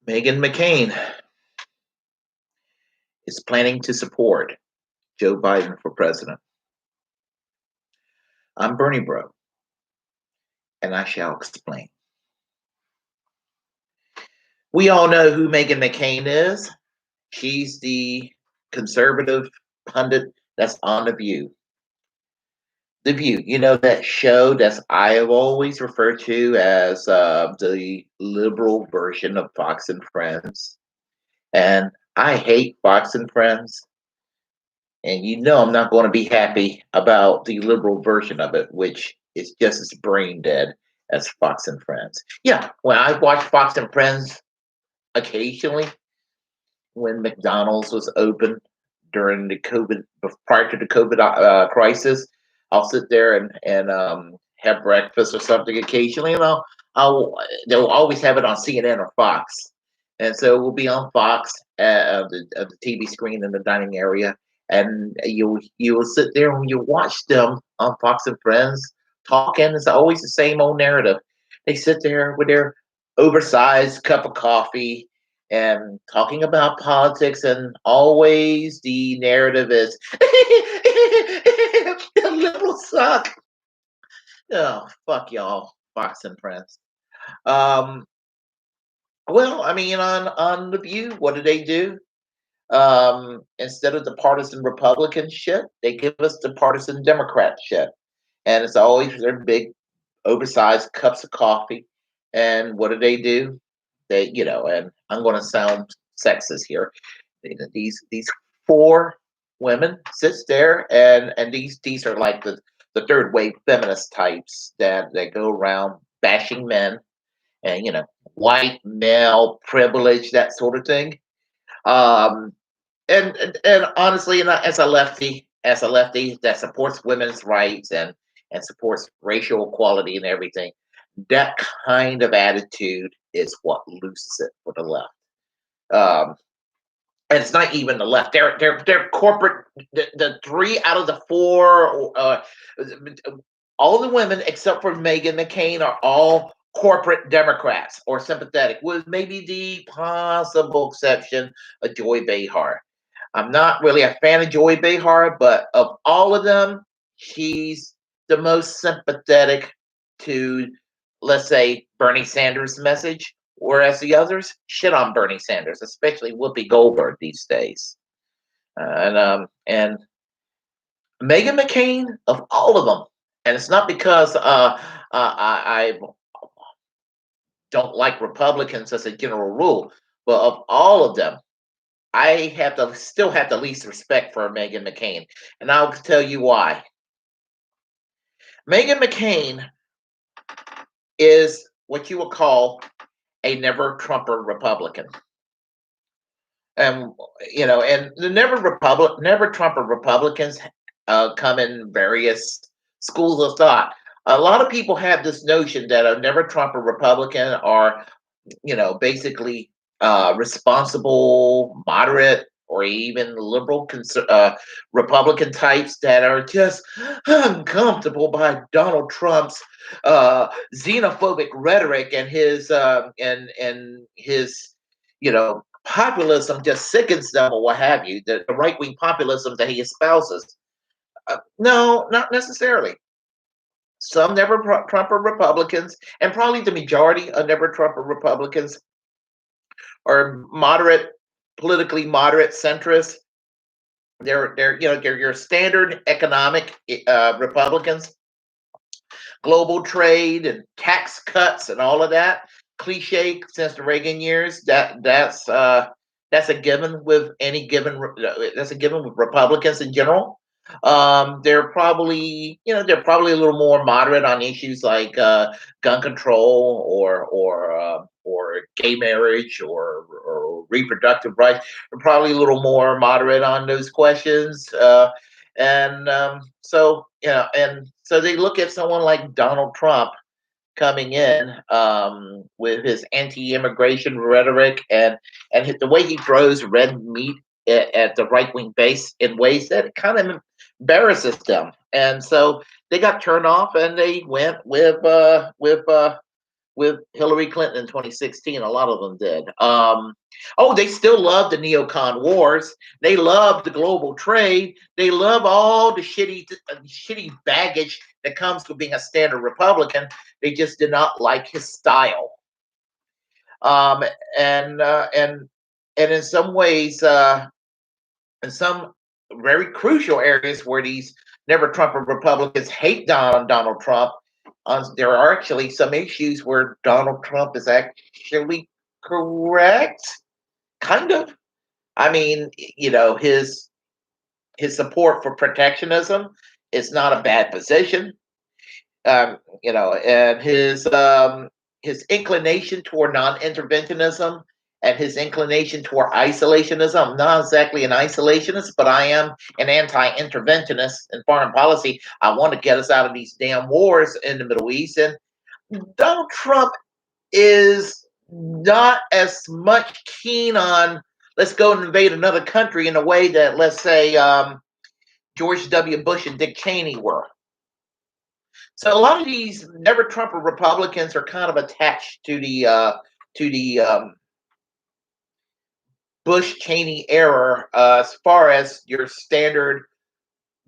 Meghan McCain is planning to support Joe Biden for president. I'm Bernie Bro, and I shall explain. We all know who Meghan McCain is. She's the conservative pundit that's on The View. The View, that show that I have always referred to as the liberal version of Fox and Friends. And I hate Fox and Friends. And I'm not going to be happy about the liberal version of it, which is just as brain dead as Fox and Friends. Yeah, when I watch Fox and Friends occasionally, when McDonald's was open during the COVID, prior to the COVID crisis, I'll sit there and have breakfast or something occasionally, and they'll always have it on CNN or Fox, and so we'll be on Fox of the TV screen in the dining area, and you will sit there and you watch them on Fox and Friends talking. It's always the same old narrative. They sit there with their oversized cup of coffee and talking about politics, and always the narrative is the liberals suck. Oh, fuck y'all, Fox and Friends. Um, well, I mean, on The View, what do? Instead of the partisan Republican shit, they give us the partisan Democrat shit, and it's always their big, oversized cups of coffee. And what do? And I'm going to sound sexist here. These four women sits there, and these are like the third wave feminist types that go around bashing men, and white male privilege, that sort of thing. Um, and honestly, and as a lefty that supports women's rights and supports racial equality and everything, that kind of attitude is what loses it for the left. Um, and it's not even the left. They're corporate. The three out of the four, all the women except for Meghan McCain are all corporate Democrats or sympathetic, with maybe the possible exception of Joy Behar. I'm not really a fan of Joy Behar, but of all of them, she's the most sympathetic to, let's say, Bernie Sanders' message, whereas the others shit on Bernie Sanders, especially Whoopi Goldberg these days. And Meghan McCain, of all of them, and it's not because I don't like Republicans as a general rule, but of all of them, I still have the least respect for Meghan McCain, and I'll tell you why. Meghan McCain is what you would call a never Trumper Republican. And and the never Trumper Republicans come in various schools of thought. A lot of people have this notion that a never Trumper Republican are, basically responsible, moderate, or even liberal Republican types that are just uncomfortable by Donald Trump's xenophobic rhetoric and his populism just sickens them, or what have you. The right wing populism that he espouses. No, not necessarily. Some never Trumper Republicans, and probably the majority of never Trumper Republicans, are moderate, politically moderate centrists. They're your standard economic Republicans, global trade and tax cuts and all of that cliche since the Reagan years. That's a given with any given. That's a given with Republicans in general. They're probably a little more moderate on issues like gun control or gay marriage or reproductive rights. They're probably a little more moderate on those questions. And so they look at someone like Donald Trump coming in with his anti-immigration rhetoric and the way he throws red meat at the right wing base in ways that kind of embarrasses them, and so they got turned off and they went with with Hillary Clinton in 2016. A lot of them did. Oh, they still love the neocon wars. They love the global trade. They love all the shitty baggage that comes with being a standard Republican. They just did not like his style. Um, and uh, and and in some ways, in some very crucial areas where these never Trump Republicans hate Donald Trump, there are actually some issues where Donald Trump is actually correct, kind of. I mean, his support for protectionism is not a bad position. And his inclination toward non-interventionism and his inclination toward isolationism. I'm not exactly an isolationist, but I am an anti-interventionist in foreign policy. I want to get us out of these damn wars in the Middle East. And Donald Trump is not as much keen on let's go and invade another country in a way that, let's say, George W. Bush and Dick Cheney were. So a lot of these never Trumper Republicans are kind of attached to the Bush Cheney era as far as your standard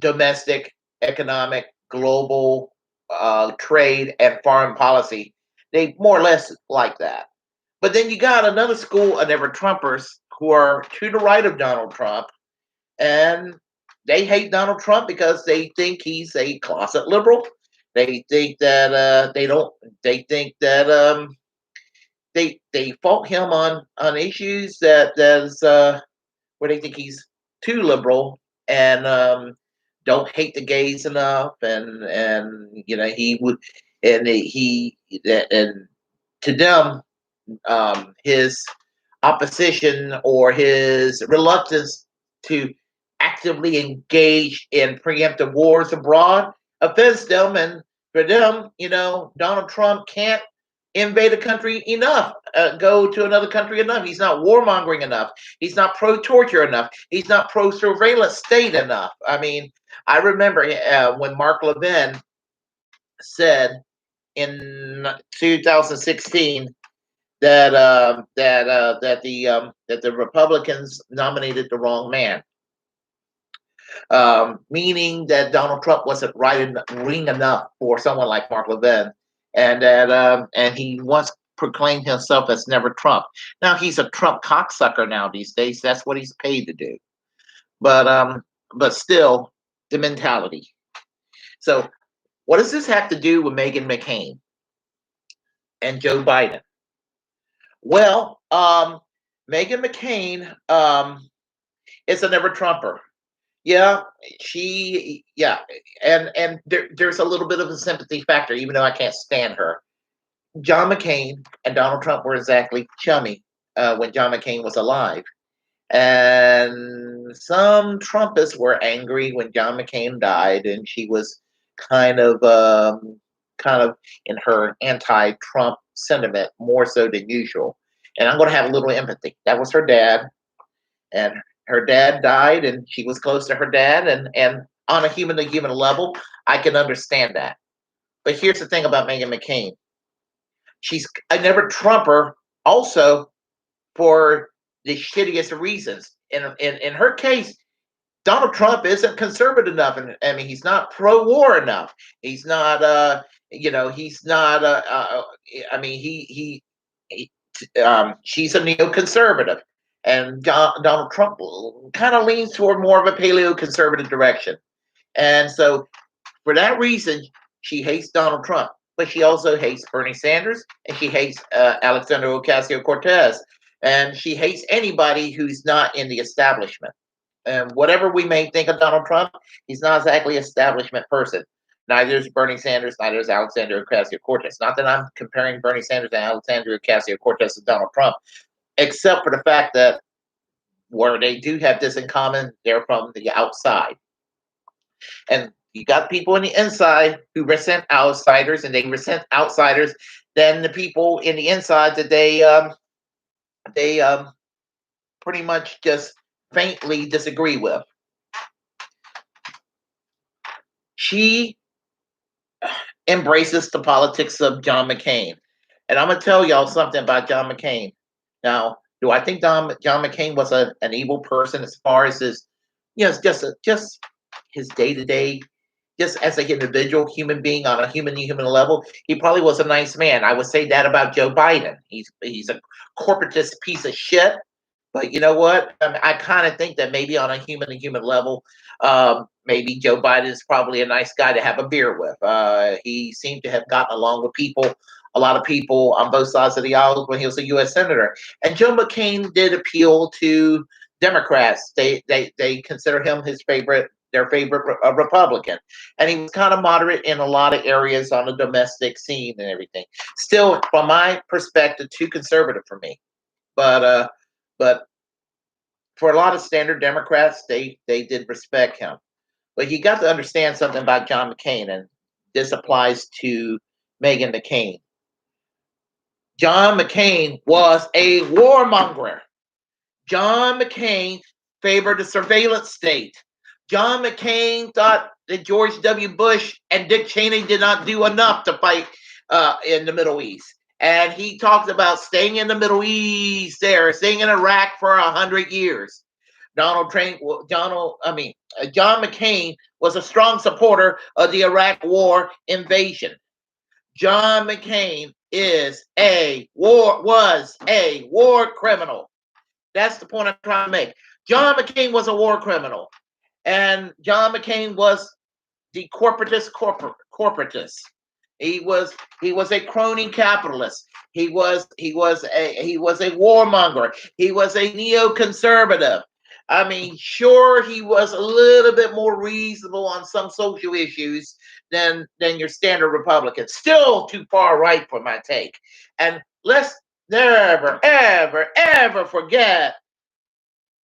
domestic, economic, global trade and foreign policy. They more or less like that. But then you got another school of never Trumpers who are to the right of Donald Trump, and they hate Donald Trump because they think he's a closet liberal. They think that they don't. They think that they fault him on issues that's where they think he's too liberal and don't hate the gays enough, and he would and to them his opposition or his reluctance to actively engage in preemptive wars abroad offends them. And for them, Donald Trump can't invade a country enough, go to another country enough. He's not warmongering enough. He's not pro-torture enough. He's not pro-surveillance state enough. I mean, I remember when Mark Levin said in 2016 that the Republicans nominated the wrong man, meaning that Donald Trump wasn't right in the ring enough for someone like Mark Levin, and he once proclaimed himself as never Trump. Now he's a Trump cocksucker now these days. That's what he's paid to do. But still, the mentality. So, what does this have to do with Meghan McCain and Joe Biden? Well, Meghan McCain is a never Trumper. Yeah, and there's a little bit of a sympathy factor, even though I can't stand her. John McCain and Donald Trump were exactly chummy when John McCain was alive, and some Trumpists were angry when John McCain died, and she was kind of kind of in her anti-Trump sentiment more so than usual. And I'm going to have a little empathy. That was her dad, and her dad died, and she was close to her dad, and on a human to human level, I can understand that. But here's the thing about Meghan McCain: she's a never Trumper, also for the shittiest of reasons. In her case, Donald Trump isn't conservative enough, and I mean he's not pro-war enough. He's not, he's not. I mean she's a neoconservative, and Donald Trump kind of leans toward more of a paleo-conservative direction. And so, for that reason, she hates Donald Trump, but she also hates Bernie Sanders, and she hates Alexander Ocasio-Cortez, and she hates anybody who's not in the establishment. And whatever we may think of Donald Trump, he's not exactly an establishment person. Neither is Bernie Sanders, neither is Alexander Ocasio-Cortez. Not that I'm comparing Bernie Sanders and Alexander Ocasio-Cortez to Donald Trump, except for the fact that where they do have this in common, they're from the outside. And you got people in the inside who resent outsiders, and they resent outsiders than the people in the inside that they pretty much just faintly disagree with. She embraces the politics of John McCain. And I'm gonna tell y'all something about John McCain. Now, do I think John McCain was an evil person as far as his, yes, just his day to day, just as an individual human being on a human level? He probably was a nice man. I would say that about Joe Biden. He's a corporatist piece of shit. But you know what? I kind of think that maybe on a human level, maybe Joe Biden is probably a nice guy to have a beer with. He seemed to have gotten along with people, a lot of people on both sides of the aisle when he was a U.S. senator. And Joe McCain did appeal to Democrats. They consider him their favorite Republican, and he was kind of moderate in a lot of areas on the domestic scene and everything. Still, from my perspective, too conservative for me. But for a lot of standard Democrats, they did respect him. But you got to understand something about John McCain, and this applies to Meghan McCain. John McCain was a warmonger. John McCain favored the surveillance state. John McCain thought that George W. Bush and Dick Cheney did not do enough to fight in the Middle East. And he talked about staying in the Middle East staying in Iraq for 100 years. John McCain was a strong supporter of the Iraq war invasion. John McCain was a war criminal. That's the point I'm trying to make. John McCain was a war criminal, and John McCain was the corporatist. He was a crony capitalist. He was a warmonger. He was a neoconservative. I mean, sure, he was a little bit more reasonable on some social issues than your standard Republican. Still too far right for my take. And let's never, ever, ever forget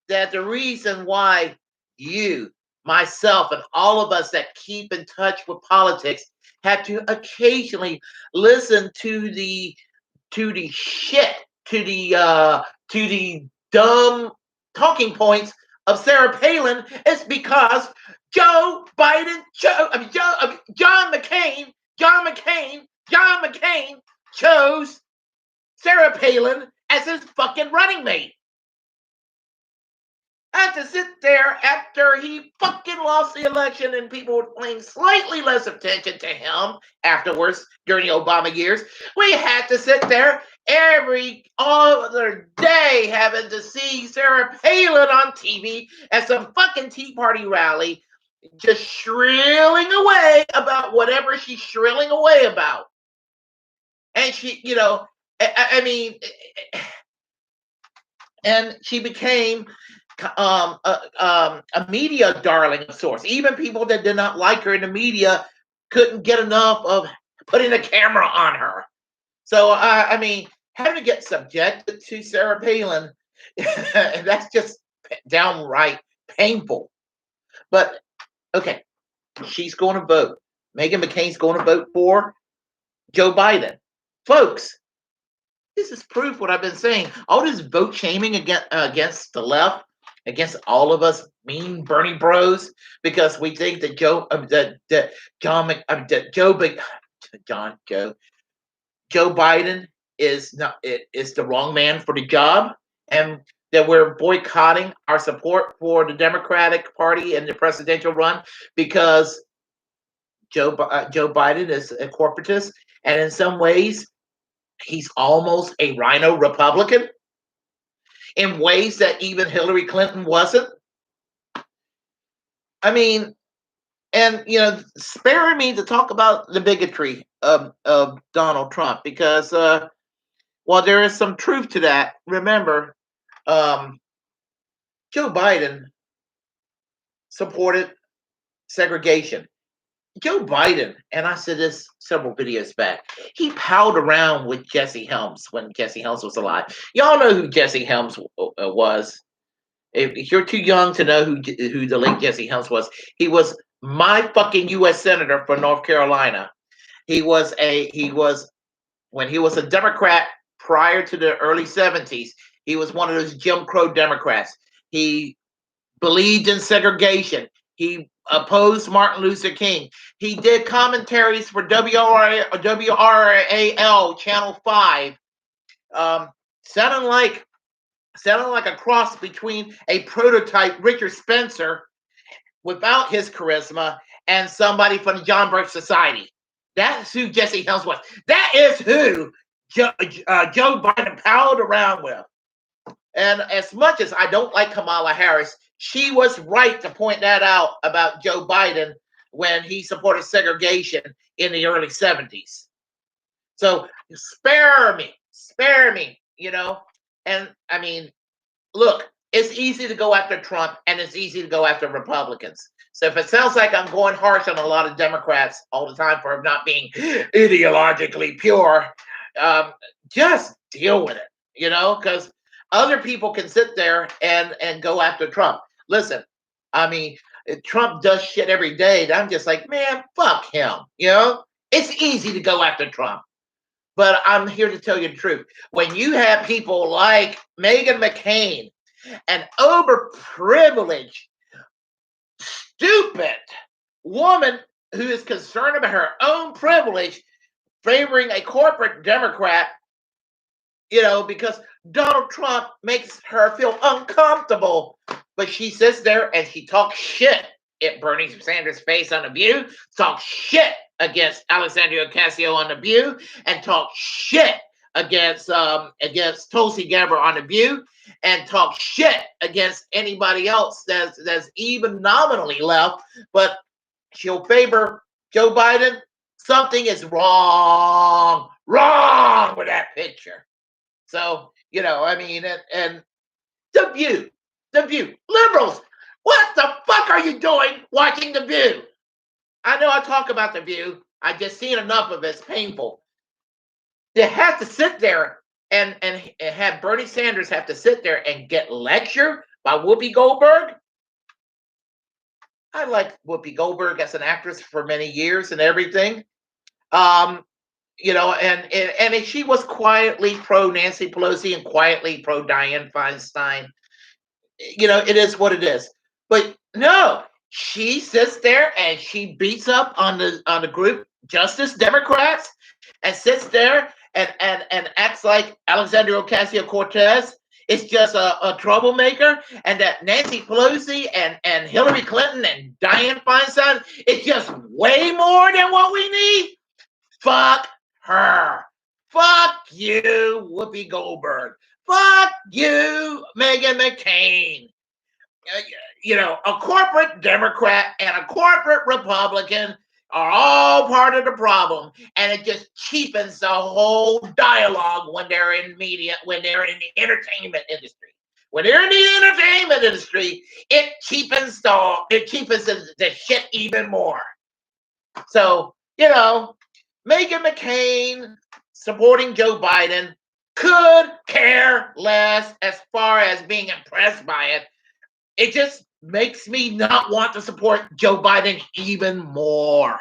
that the reason why you, myself, and all of us that keep in touch with politics have to occasionally listen to the shit, to the dumb talking points of Sarah Palin is because John McCain chose Sarah Palin as his fucking running mate. I had to sit there after he fucking lost the election and people were paying slightly less attention to him afterwards during the Obama years. We had to sit there every other day having to see Sarah Palin on TV at some fucking Tea Party rally, just shrilling away about whatever she's shrilling away about. And she, and she became a media darling of sorts. Even people that did not like her in the media couldn't get enough of putting a camera on her. So, having to get subjected to Sarah Palin, that's just downright painful. But, okay, she's going to vote. Meghan McCain's going to vote for Joe Biden. Folks, this is proof what I've been saying. All this vote shaming against the left, against all of us mean Bernie bros, because we think that Joe Biden is the wrong man for the job, and that we're boycotting our support for the Democratic Party and the presidential run because Joe Biden is a corporatist, and in some ways he's almost a rhino Republican in ways that even Hillary Clinton wasn't. I mean, and spare me to talk about the bigotry of Donald Trump, because while there is some truth to that, remember, Joe Biden supported segregation. Joe Biden, and I said this several videos back, he palled around with Jesse Helms when Jesse Helms was alive. Y'all know who Jesse Helms was. If you're too young to know who the late Jesse Helms was, he was my fucking U.S. Senator for North Carolina. He was when he was a Democrat prior to the early 70s, he was one of those Jim Crow Democrats. He believed in segregation. He opposed Martin Luther King. He did commentaries for WRAL Channel 5, um, sounding like a cross between a prototype Richard Spencer without his charisma and somebody from the John Birch Society. That's who Jesse Helms was. That is who Joe Biden palled around with. And as much as I don't like Kamala Harris, she was right to point that out about Joe Biden when he supported segregation in the early 70s. So spare me, you know. And I mean, look, it's easy to go after Trump and it's easy to go after Republicans. So if it sounds like I'm going harsh on a lot of Democrats all the time for not being ideologically pure, just deal with it, you know, because other people can sit there and go after Trump. Listen, I mean, Trump does shit every day. And I'm just like, man, fuck him. You know, it's easy to go after Trump. But I'm here to tell you the truth. When you have people like Meghan McCain, an overprivileged, stupid woman who is concerned about her own privilege, favoring a corporate Democrat, you know, because Donald Trump makes her feel uncomfortable. But she sits there and she talks shit at Bernie Sanders' face on The View, talks shit against Alexandria Ocasio on The View, and talk shit against Tulsi Gabbard on The View, and talk shit against anybody else that's even nominally left. But she'll favor Joe Biden. Something is wrong with that picture. So, you know, I mean, and The View, liberals, what the fuck are you doing watching The View? I know I talk about The View. I just seen enough of it. It's painful. They have to sit there and have Bernie Sanders have to sit there and get lectured by Whoopi Goldberg. I liked Whoopi Goldberg as an actress for many years and everything. You know, and she was quietly pro Nancy Pelosi and quietly pro Dianne Feinstein. You know, it is what it is. But no, she sits there and she beats up on the group Justice Democrats and sits there and acts like Alexandria Ocasio-Cortez is just a troublemaker, and that Nancy Pelosi and Hillary Clinton and Dianne Feinstein is just way more than what we need. Fuck her. Fuck you, Whoopi Goldberg. Fuck you, Meghan McCain. You know, a corporate Democrat and a corporate Republican are all part of the problem, and it just cheapens the whole dialogue when they're in media, when they're in the entertainment industry. When they're in the entertainment industry, it cheapens the shit even more. So, you know, Meghan McCain supporting Joe Biden, could care less as far as being impressed by it. It just makes me not want to support Joe Biden even more.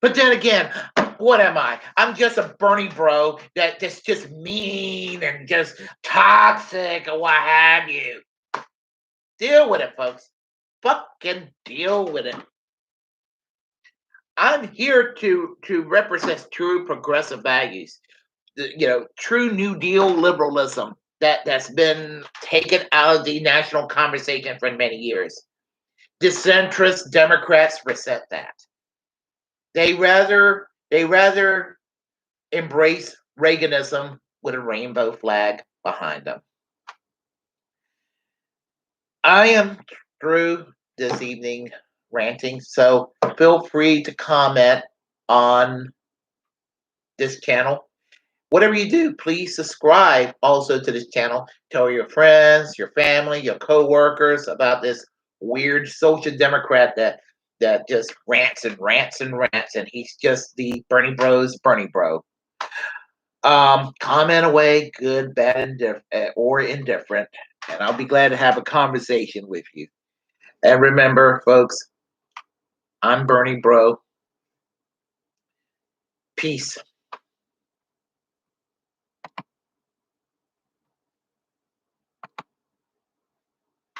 But then again, what am I? I'm just a Bernie bro that's just mean and just toxic or what have you. Deal with it, folks. Fucking deal with it. I'm here to represent true progressive values, you know, true New Deal liberalism that's been taken out of the national conversation for many years. The centrist Democrats resent that. They rather embrace Reaganism with a rainbow flag behind them. I am through this evening ranting, so feel free to comment on this channel. Whatever you do, please subscribe also to this channel. Tell your friends, your family, your co-workers about this weird social democrat that just rants and rants and rants, and he's just the Bernie Bros Bernie bro. Comment away, good, bad, or indifferent, and I'll be glad to have a conversation with you. And remember, folks, I'm Bernie Bro. Peace.